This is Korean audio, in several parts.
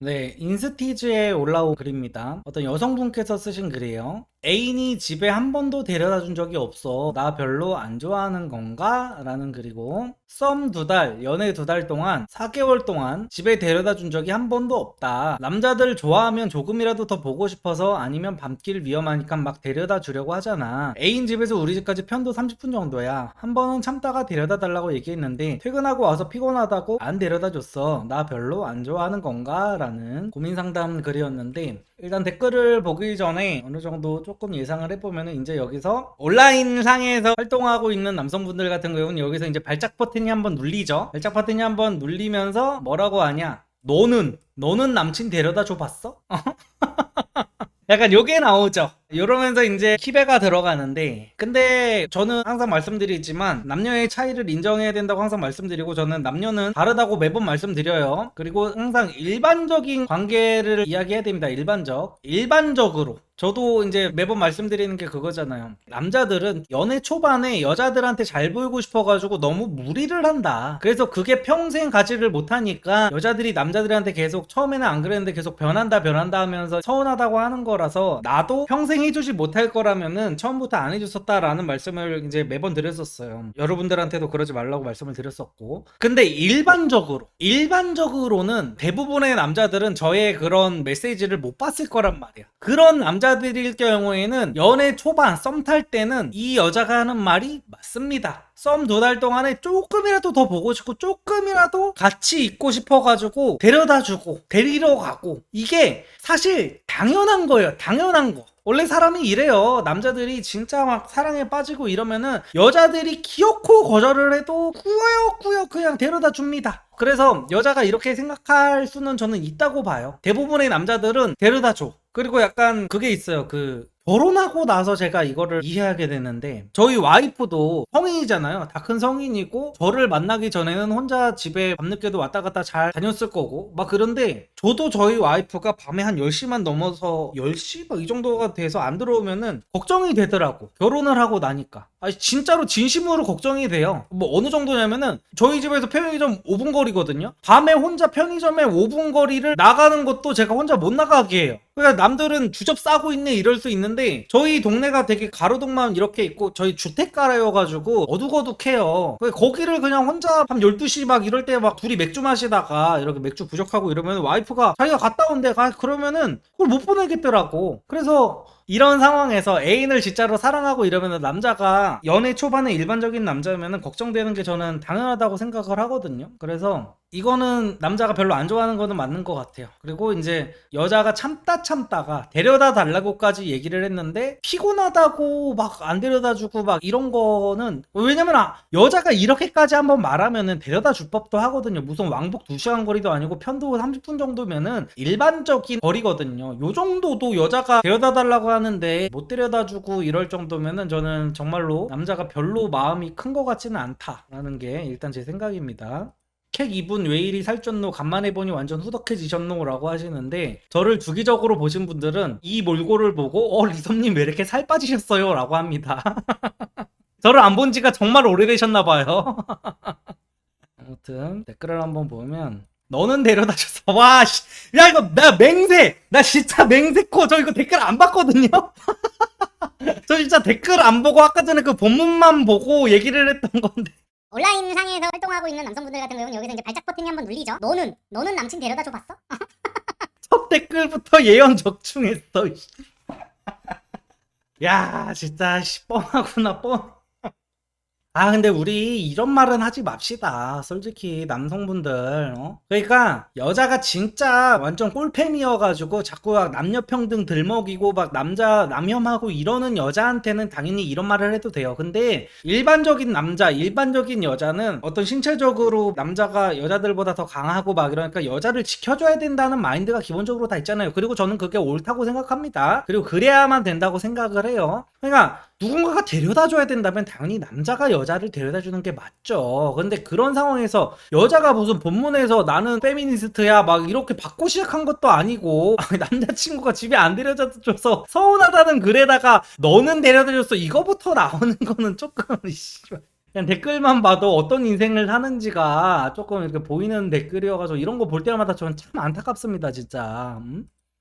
네, 인스티즈에 올라온 글입니다. 어떤 여성분께서 쓰신 글이에요. 애인이 집에 한 번도 데려다 준 적이 없어. 나 별로 안 좋아하는 건가? 라는 글이고, 썸 2달, 연애 2달 동안, 4개월 동안 집에 데려다 준 적이 한 번도 없다. 남자들 좋아하면 조금이라도 더 보고 싶어서 아니면 밤길 위험하니까 막 데려다 주려고 하잖아. 애인 집에서 우리 집까지 편도 30분 정도야. 한 번은 참다가 데려다 달라고 얘기했는데, 퇴근하고 와서 피곤하다고 안 데려다 줬어. 나 별로 안 좋아하는 건가? 라는 고민 상담 글이었는데, 일단 댓글을 보기 전에 어느 정도 조금 예상을 해보면은 이제 여기서 온라인 상에서 활동하고 있는 남성분들 같은 경우는 여기서 이제 발작 버튼이 한번 눌리죠. 발작 버튼이 한번 눌리면서 뭐라고 하냐? 너는 남친 데려다 줘 봤어? 약간 요게 나오죠. 이러면서 이제 키배가 들어가는데, 근데 저는 항상 말씀드리지만 남녀의 차이를 인정해야 된다고 항상 말씀드리고, 저는 남녀는 다르다고 매번 말씀드려요. 그리고 항상 일반적인 관계를 이야기해야 됩니다. 일반적으로 저도 이제 매번 말씀드리는 게 그거잖아요. 남자들은 연애 초반에 여자들한테 잘 보이고 싶어가지고 너무 무리를 한다. 그래서 그게 평생 가지를 못하니까 여자들이 남자들한테 계속, 처음에는 안 그랬는데 계속 변한다 하면서 서운하다고 하는 거라서, 나도 평생 해주지 못할 거라면은 처음부터 안 해줬었다라는 말씀을 이제 매번 드렸었어요. 여러분들한테도 그러지 말라고 말씀을 드렸었고. 근데 일반적으로는 대부분의 남자들은 저의 그런 메시지를 못 봤을 거란 말이야. 그런 남자들일 경우에는 연애 초반 썸 탈 때는 이 여자가 하는 말이 맞습니다. 썸 2달 동안에 조금이라도 더 보고 싶고 조금이라도 같이 있고 싶어가지고 데려다 주고 데리러 가고, 이게 사실 당연한 거예요. 당연한 거. 원래 사람이 이래요. 남자들이 진짜 막 사랑에 빠지고 이러면은 여자들이 기어코 거절을 해도 꾸역꾸역 그냥 데려다 줍니다. 그래서 여자가 이렇게 생각할 수는 저는 있다고 봐요. 대부분의 남자들은 데려다 줘. 그리고 약간 그게 있어요. 결혼하고 나서 제가 이거를 이해하게 되는데, 저희 와이프도 성인이잖아요. 다 큰 성인이고, 저를 만나기 전에는 혼자 집에 밤늦게도 왔다 갔다 잘 다녔을 거고 막, 그런데 저도 저희 와이프가 밤에 한 10시만 넘어서 10시 막 이 정도가 돼서 안 들어오면은 걱정이 되더라고. 결혼을 하고 나니까. 아니 진짜로 진심으로 걱정이 돼요. 뭐 어느 정도냐면은 저희 집에서 편의점 5분 거리거든요. 밤에 혼자 편의점에 5분 거리를 나가는 것도 제가 혼자 못 나가게 해요. 그러니까 남들은 주접 싸고 있네 이럴 수 있는데, 저희 동네가 되게 가로등만 이렇게 있고 저희 주택가라여가지고 어둑어둑해요. 거기를 그냥 혼자 밤 12시 막 이럴 때 막 둘이 맥주 마시다가 이렇게 맥주 부족하고 이러면 와이프가 자기가 갔다 온대 가, 그러면은 그걸 못 보내겠더라고. 그래서 이런 상황에서 애인을 진짜로 사랑하고 이러면 남자가, 연애 초반에 일반적인 남자면은 걱정되는 게 저는 당연하다고 생각을 하거든요. 그래서 이거는 남자가 별로 안 좋아하는 거는 맞는 것 같아요. 그리고 이제 여자가 참다가 데려다 달라고까지 얘기를 했는데 피곤하다고 막 안 데려다 주고 막 이런 거는, 왜냐면 여자가 이렇게까지 한번 말하면은 데려다 줄 법도 하거든요. 무슨 왕복 2시간 거리도 아니고 편도 30분 정도면은 일반적인 거리거든요. 요 정도도 여자가 데려다 달라고 하는데 못 데려다 주고 이럴 정도면은 저는 정말로 남자가 별로 마음이 큰 것 같지는 않다라는 게 일단 제 생각입니다. 책 2분 왜 이리 살쪘노, 간만에 보니 완전 후덕해지셨노 라고 하시는데, 저를 주기적으로 보신 분들은 이 몰골을 보고 리섭님 왜 이렇게 살 빠지셨어요? 라고 합니다. 저를 안 본 지가 정말 오래되셨나 봐요. 아무튼 댓글을 한번 보면, 너는 데려다 줬어. 와, 씨. 야, 이거 나 맹세. 나 진짜 맹세코. 저 이거 댓글 안 봤거든요. 저 진짜 댓글 안 보고 아까 전에 그 본문만 보고 얘기를 했던 건데. 온라인 상에서 활동하고 있는 남성분들 같은 경우는 여기서 이제 발작 버튼이 한번 눌리죠. 너는 남친 데려다 줘 봤어? 첫 댓글부터 예언 적중했어. 야, 진짜 뻔하구나, 뻔. 근데 우리 이런 말은 하지 맙시다. 솔직히 남성분들, 그러니까 여자가 진짜 완전 꼴팸이어가지고 자꾸 막 남녀평등 들먹이고 막 남자 남혐하고 이러는 여자한테는 당연히 이런 말을 해도 돼요. 근데 일반적인 남자, 일반적인 여자는 어떤 신체적으로 남자가 여자들보다 더 강하고 막 이러니까 여자를 지켜줘야 된다는 마인드가 기본적으로 다 있잖아요. 그리고 저는 그게 옳다고 생각합니다. 그리고 그래야만 된다고 생각을 해요. 그러니까 누군가가 데려다 줘야 된다면 당연히 남자가 여자를 데려다 주는 게 맞죠. 근데 그런 상황에서 여자가 무슨 본문에서 나는 페미니스트야 막 이렇게 받고 시작한 것도 아니고, 남자친구가 집에 안 데려다 줘서 서운하다는 글에다가 너는 데려다 줬어 이거부터 나오는 거는 조금 그냥 댓글만 봐도 어떤 인생을 사는지가 조금 이렇게 보이는 댓글이어가지고 이런 거 볼 때마다 저는 참 안타깝습니다, 진짜.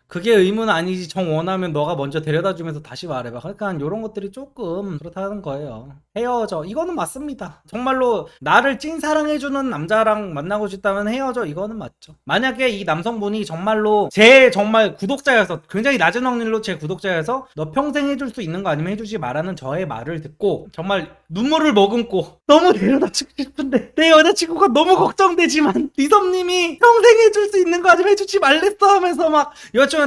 그게 의무는 아니지. 정 원하면 너가 먼저 데려다 주면서 다시 말해봐. 그러니까 이런 것들이 조금 그렇다는 거예요. 헤어져. 이거는 맞습니다. 정말로 나를 찐사랑해주는 남자랑 만나고 싶다면 헤어져. 이거는 맞죠. 만약에 이 남성분이 정말로 제 정말 구독자여서 굉장히 낮은 확률로 제 구독자여서 너 평생 해줄 수 있는 거 아니면 해주지 말라는 저의 말을 듣고 정말 눈물을 머금고 너무 데려다 주고 싶은데 내 여자친구가 너무 걱정되지만 리섭님이 평생 해줄 수 있는 거 아니면 해주지 말랬어 하면서 막 여자친구한테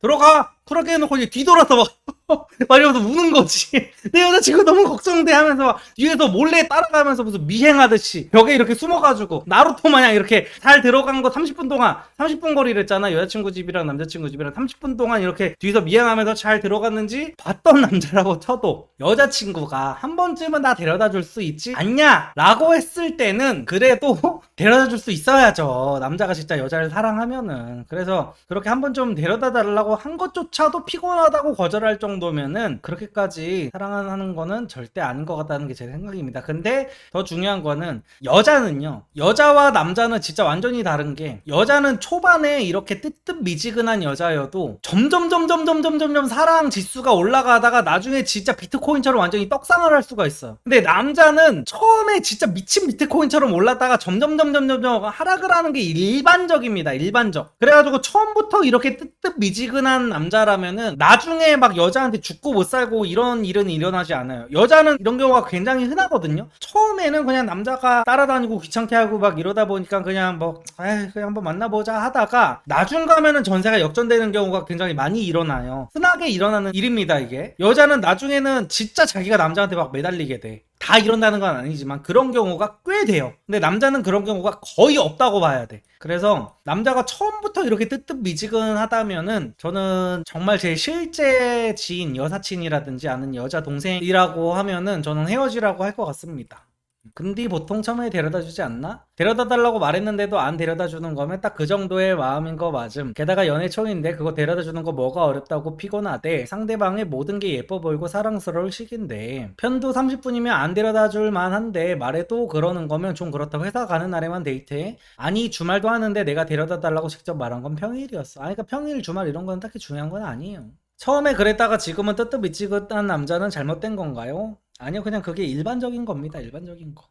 들어가 그렇게 해놓고 이제 뒤돌아서 막 이러면서 우는 거지. 내 여자친구 너무 걱정돼 하면서 막 뒤에서 몰래 따라가면서 무슨 미행하듯이 벽에 이렇게 숨어가지고 나루토 마냥 이렇게 잘 들어간 거 30분 동안 30분 거리랬잖아. 여자친구 집이랑 남자친구 집이랑 30분 동안 이렇게 뒤에서 미행하면서 잘 들어갔는지 봤던 남자라고 쳐도 여자친구가 한 번쯤은 나 데려다 줄 수 있지 않냐 라고 했을 때는 그래도 데려다 줄 수 있어야죠. 남자가 진짜 여자를 사랑하면은. 그래서 그렇게 한 번 좀 데려다 달라고 한 것조차도 피곤하다고 거절할 정도면은 그렇게까지 사랑하는 거는 절대 아닌 것 같다는 게 제 생각입니다. 근데 더 중요한 거는 여자는요. 여자와 남자는 진짜 완전히 다른 게 여자는 초반에 이렇게 뜨뜻미지근한 여자여도 점점 사랑 지수가 올라가다가 나중에 진짜 비트코인처럼 완전히 떡상을 할 수가 있어요. 근데 남자는 처음에 진짜 미친 비트코인처럼 올랐다가 점점 하락을 하는 게 일반적입니다. 일반적. 그래가지고 처음부터 이렇게 뜨뜻미지근한 남자라면은 나중에 막 여자한테 죽고 못 살고 이런 일은 일어나지 않아요. 여자는 이런 경우가 굉장히 흔하거든요. 처음에는 그냥 남자가 따라다니고 귀찮게 하고 막 이러다 보니까 그냥 뭐 그냥 한번 만나보자 하다가 나중 가면은 전세가 역전되는 경우가 굉장히 많이 일어나요. 흔하게 일어나는 일입니다, 이게. 여자는 나중에는 진짜 자기가 남자한테 막 매달리게 돼. 다 이런다는 건 아니지만 그런 경우가 꽤 돼요. 근데 남자는 그런 경우가 거의 없다고 봐야 돼. 그래서 남자가 처음부터 이렇게 뜨뜻미지근하다면은 저는 정말 제 실제 지인, 여사친이라든지 아는 여자 동생이라고 하면은 저는 헤어지라고 할 것 같습니다. 근데 보통 처음에 데려다 주지 않나? 데려다 달라고 말했는데도 안 데려다 주는 거면 딱 그 정도의 마음인 거 맞음. 게다가 연애 초인데 그거 데려다 주는 거 뭐가 어렵다고 피곤하대. 상대방의 모든 게 예뻐 보이고 사랑스러울 시기인데 편도 30분이면 안 데려다 줄 만한데 말해도 그러는 거면 좀 그렇다고 회사 가는 날에만 데이트해? 아니 주말도 하는데 내가 데려다 달라고 직접 말한 건 평일이었어. 아니 그러니까 평일 주말 이런 건 딱히 중요한 건 아니에요. 처음에 그랬다가 지금은 뜨뜻미지근한 남자는 잘못된 건가요? 아니요, 그냥 그게 일반적인 겁니다. 일반적인 거.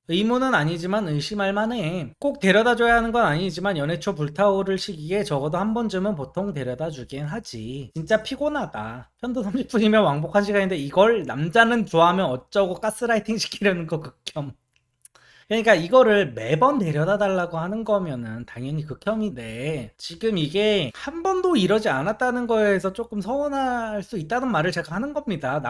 의무는 아니지만 의심할 만해. 꼭 데려다 줘야 하는 건 아니지만 연애 초 불타오를 시기에 적어도 한 번쯤은 보통 데려다 주긴 하지. 진짜 피곤하다. 편도 30분이면 왕복 1시간인데 이걸 남자는 좋아하면 어쩌고 가스라이팅 시키려는 거 극혐. 그러니까 이거를 매번 데려다 달라고 하는 거면은 당연히 극혐인데 지금 이게 한 번도 이러지 않았다는 거에서 조금 서운할 수 있다는 말을 제가 하는 겁니다.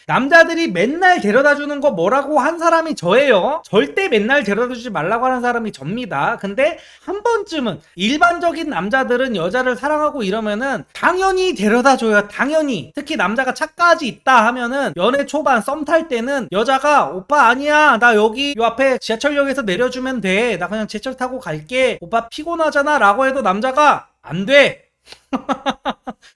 남자들이 맨날 데려다 주는 거 뭐라고 한 사람이 저예요. 절대 맨날 데려다 주지 말라고 하는 사람이 접니다. 근데 한 번쯤은 일반적인 남자들은 여자를 사랑하고 이러면은 당연히 데려다 줘요. 당연히. 특히 남자가 차까지 있다 하면은 연애 초반 썸 탈 때는 여자가 오빠 아니야 나 여기 요 앞에 지하철역에서 내려주면 돼. 나 그냥 지하철 타고 갈게. 오빠 피곤하잖아 라고 해도 남자가 안 돼.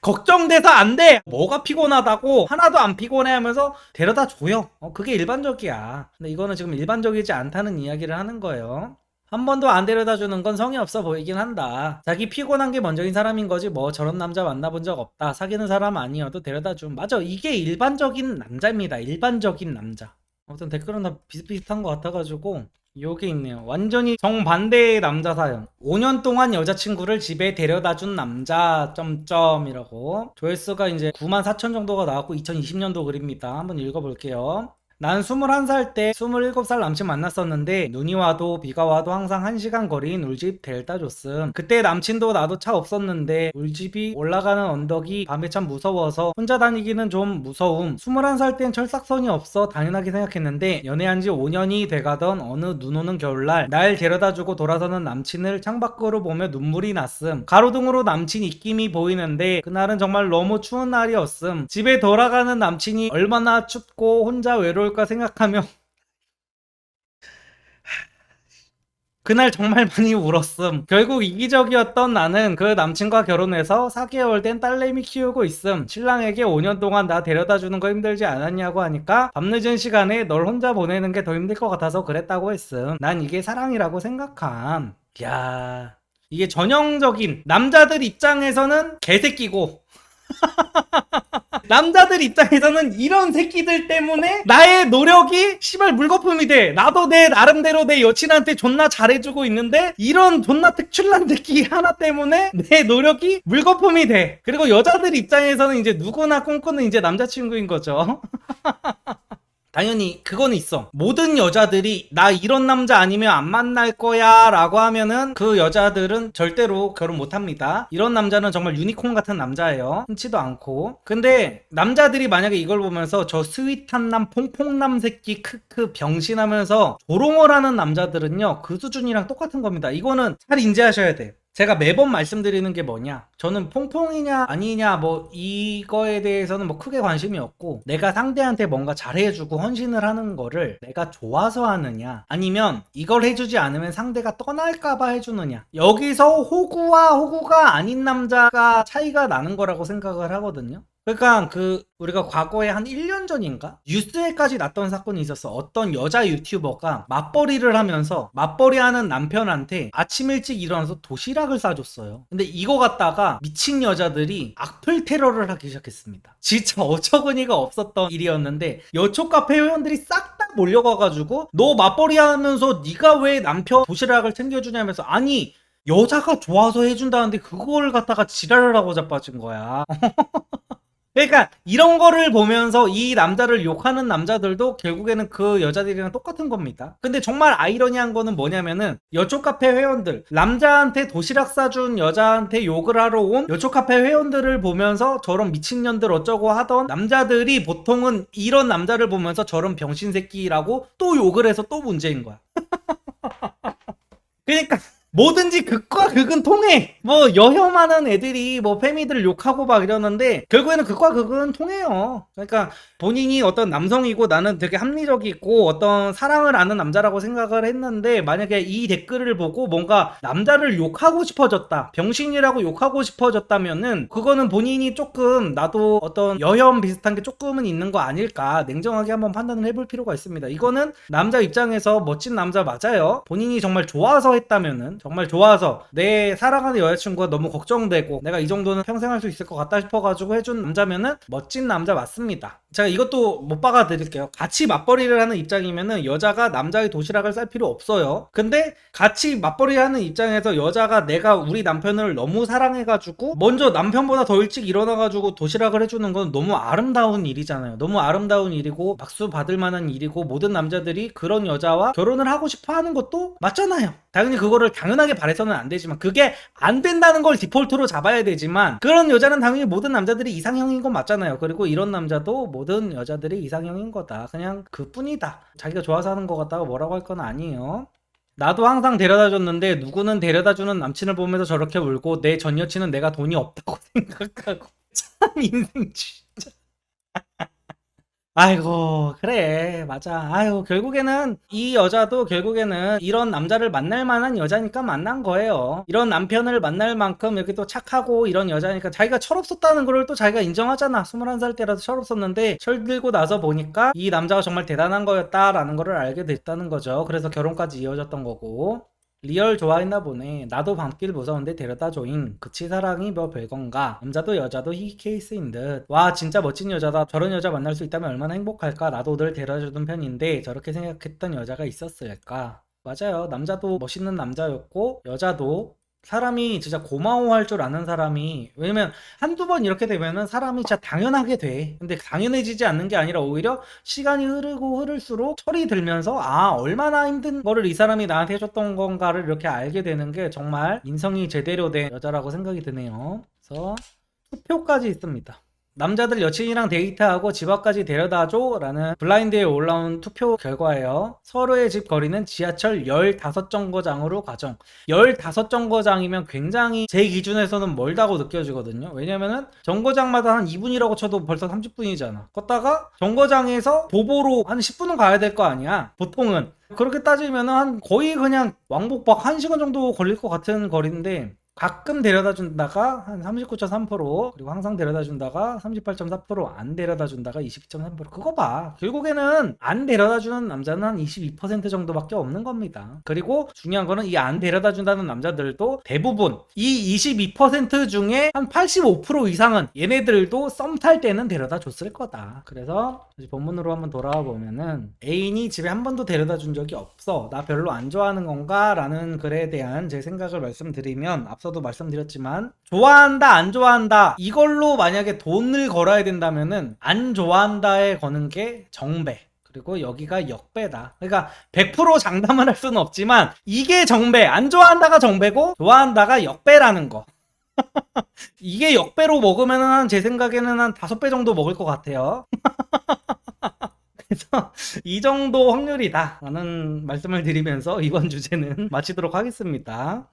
걱정돼서 안 돼. 뭐가 피곤하다고 하나도 안 피곤해 하면서 데려다 줘요. 그게 일반적이야. 근데 이거는 지금 일반적이지 않다는 이야기를 하는 거예요. 한 번도 안 데려다 주는 건 성의 없어 보이긴 한다. 자기 피곤한 게 먼저인 사람인 거지 뭐 저런 남자 만나본 적 없다. 사귀는 사람 아니어도 데려다 줌. 맞아. 이게 일반적인 남자입니다. 일반적인 남자. 아무튼 댓글은 다 비슷비슷한 것 같아가지고 요게 있네요. 완전히 정반대의 남자 사연. 5년 동안 여자친구를 집에 데려다 준 남자 점점이라고. 조회수가 이제 94,000 정도가 나왔고 2020년도 글입니다. 한번 읽어볼게요. 난 21살 때 27살 남친 만났었는데 눈이 와도 비가 와도 항상 1시간 거리인 울집 데려다 줬음. 그때 남친도 나도 차 없었는데 울집이 올라가는 언덕이 밤에 참 무서워서 혼자 다니기는 좀 무서움. 21살 땐 철삭선이 없어 당연하게 생각했는데 연애한 지 5년이 돼가던 어느 눈 오는 겨울날 날 데려다 주고 돌아서는 남친을 창밖으로 보며 눈물이 났음. 가로등으로 남친 입김이 보이는데 그날은 정말 너무 추운 날이었음. 집에 돌아가는 남친이 얼마나 춥고 혼자 외로울까 생각하며 그날 정말 많이 울었음. 결국 이기적이었던 나는 그 남친과 결혼해서 4개월 된 딸내미 키우고 있음. 신랑에게 5년 동안 나 데려다 주는 거 힘들지 않았냐고 하니까 밤늦은 시간에 널 혼자 보내는 게 더 힘들 것 같아서 그랬다고 했음. 난 이게 사랑이라고 생각함. 야, 이게 전형적인 남자들 입장에서는 개새끼고 남자들 입장에서는 이런 새끼들 때문에 나의 노력이 씨발 물거품이 돼. 나도 내 나름대로 내 여친한테 존나 잘해주고 있는데 이런 존나 특출난 새끼 하나 때문에 내 노력이 물거품이 돼. 그리고 여자들 입장에서는 이제 누구나 꿈꾸는 이제 남자친구인 거죠. 당연히 그건 있어. 모든 여자들이 나 이런 남자 아니면 안 만날 거야 라고 하면은 그 여자들은 절대로 결혼 못 합니다. 이런 남자는 정말 유니콘 같은 남자예요. 흔치도 않고. 근데 남자들이 만약에 이걸 보면서 저 스윗한 남 퐁퐁남 새끼 크크 병신하면서 조롱을 하는 남자들은요 그 수준이랑 똑같은 겁니다. 이거는 잘 인지하셔야 돼. 제가 매번 말씀드리는 게 뭐냐, 저는 퐁퐁이냐 아니냐 뭐 이거에 대해서는 뭐 크게 관심이 없고, 내가 상대한테 뭔가 잘해주고 헌신을 하는 거를 내가 좋아서 하느냐 아니면 이걸 해주지 않으면 상대가 떠날까봐 해주느냐, 여기서 호구와 호구가 아닌 남자가 차이가 나는 거라고 생각을 하거든요. 그러니까 우리가 과거에 한 1년 전인가 뉴스에까지 났던 사건이 있었어. 어떤 여자 유튜버가 맞벌이를 하면서 맞벌이하는 남편한테 아침 일찍 일어나서 도시락을 싸줬어요. 근데 이거 갖다가 미친 여자들이 악플 테러를 하기 시작했습니다. 진짜 어처구니가 없었던 일이었는데 여초 카페 회원들이 싹 다 몰려가가지고 너 맞벌이 하면서 네가 왜 남편 도시락을 챙겨주냐면서, 아니 여자가 좋아서 해준다는데 그걸 갖다가 지랄을 하고 자빠진 거야. 그러니까 이런 거를 보면서 이 남자를 욕하는 남자들도 결국에는 그 여자들이랑 똑같은 겁니다. 근데 정말 아이러니한 거는 뭐냐면은 여초 카페 회원들, 남자한테 도시락 싸준 여자한테 욕을 하러 온 여초 카페 회원들을 보면서 저런 미친년들 어쩌고 하던 남자들이 보통은 이런 남자를 보면서 저런 병신 새끼라고 또 욕을 해서 또 문제인 거야. 그러니까 뭐든지 극과 극은 통해. 뭐 여혐 많은 애들이 뭐 페미들을 욕하고 막 이러는데 결국에는 극과 극은 통해요. 그러니까 본인이 어떤 남성이고 나는 되게 합리적이고 어떤 사랑을 아는 남자라고 생각을 했는데, 만약에 이 댓글을 보고 뭔가 남자를 욕하고 싶어졌다, 병신이라고 욕하고 싶어졌다면은 그거는 본인이 조금 나도 어떤 여혐 비슷한 게 조금은 있는 거 아닐까 냉정하게 한번 판단을 해볼 필요가 있습니다. 이거는 남자 입장에서 멋진 남자 맞아요. 본인이 정말 좋아서 했다면은, 정말 좋아서 내 사랑하는 여자친구가 너무 걱정되고 내가 이 정도는 평생 할 수 있을 것 같다 싶어가지고 해준 남자면은 멋진 남자 맞습니다. 제가 이것도 못 박아 드릴게요. 같이 맞벌이를 하는 입장이면은 여자가 남자의 도시락을 쌀 필요 없어요. 근데 같이 맞벌이 하는 입장에서 여자가 내가 우리 남편을 너무 사랑해가지고 먼저 남편보다 더 일찍 일어나가지고 도시락을 해주는 건 너무 아름다운 일이잖아요. 너무 아름다운 일이고 박수 받을 만한 일이고, 모든 남자들이 그런 여자와 결혼을 하고 싶어 하는 것도 맞잖아요. 당연히 그거를 당연하게 바래서는 안 되지만, 그게 안 된다는 걸 디폴트로 잡아야 되지만, 그런 여자는 당연히 모든 남자들이 이상형인 건 맞잖아요. 그리고 이런 남자도 모든 여자들이 이상형인 거다. 그냥 그뿐이다. 자기가 좋아서 하는 거 같다고 뭐라고 할 건 아니에요. 나도 항상 데려다 줬는데 누구는 데려다 주는 남친을 보면서 저렇게 울고 내 전 여친은 내가 돈이 없다고 생각하고. 참 인생 진짜. 아이고 그래 맞아. 아유 결국에는 이 여자도 결국에는 이런 남자를 만날 만한 여자니까 만난 거예요. 이런 남편을 만날 만큼 이렇게 또 착하고 이런 여자니까, 자기가 철없었다는 걸 또 자기가 인정하잖아. 21살 때라도 철없었는데 철 들고 나서 보니까 이 남자가 정말 대단한 거였다라는 거를 알게 됐다는 거죠. 그래서 결혼까지 이어졌던 거고. 리얼 좋아했나 보네. 나도 밤길 무서운데 데려다 줘잉. 그치 사랑이 뭐 별건가. 남자도 여자도 히 케이스인 듯. 와 진짜 멋진 여자다. 저런 여자 만날 수 있다면 얼마나 행복할까. 나도 늘 데려다주던 편인데 저렇게 생각했던 여자가 있었을까. 맞아요. 남자도 멋있는 남자였고 여자도 사람이 진짜 고마워할 줄 아는 사람이, 왜냐면 한두 번 이렇게 되면은 사람이 진짜 당연하게 돼. 근데 당연해지지 않는 게 아니라 오히려 시간이 흐르고 흐를수록 철이 들면서 얼마나 힘든 거를 이 사람이 나한테 해줬던 건가를 이렇게 알게 되는 게 정말 인성이 제대로 된 여자라고 생각이 드네요. 그래서 투표까지 있습니다. 남자들 여친이랑 데이트하고 집 앞까지 데려다줘 라는 블라인드에 올라온 투표 결과예요. 서로의 집 거리는 지하철 15정거장으로 가정. 15정거장이면 굉장히 제 기준에서는 멀다고 느껴지거든요. 왜냐면은 정거장마다 한 2분이라고 쳐도 벌써 30분이잖아. 걷다가 정거장에서 도보로 한 10분은 가야 될 거 아니야 보통은. 그렇게 따지면은 한 거의 그냥 왕복박 1시간 정도 걸릴 것 같은 거리인데 가끔 데려다 준다가 한 39.3%, 그리고 항상 데려다 준다가 38.4%, 안 데려다 준다가 22.3%. 그거 봐. 결국에는 안 데려다 주는 남자는 한 22% 정도밖에 없는 겁니다. 그리고 중요한 거는 이 안 데려다 준다는 남자들도 대부분 이 22% 중에 한 85% 이상은 얘네들도 썸 탈 때는 데려다 줬을 거다. 그래서 다시 본문으로 한번 돌아와 보면은 애인이 집에 한 번도 데려다 준 적이 없어. 나 별로 안 좋아하는 건가? 라는 글에 대한 제 생각을 말씀드리면, 앞서도 말씀드렸지만 좋아한다 안 좋아한다 이걸로 만약에 돈을 걸어야 된다면은 안 좋아한다에 거는 게 정배, 그리고 여기가 역배다. 그러니까 100% 장담을 할 수는 없지만 이게 정배, 안 좋아한다가 정배고 좋아한다가 역배라는 거. 이게 역배로 먹으면은 제 생각에는 한 5배 정도 먹을 것 같아요. 그래서 이 정도 확률이다 라는 말씀을 드리면서 이번 주제는 마치도록 하겠습니다.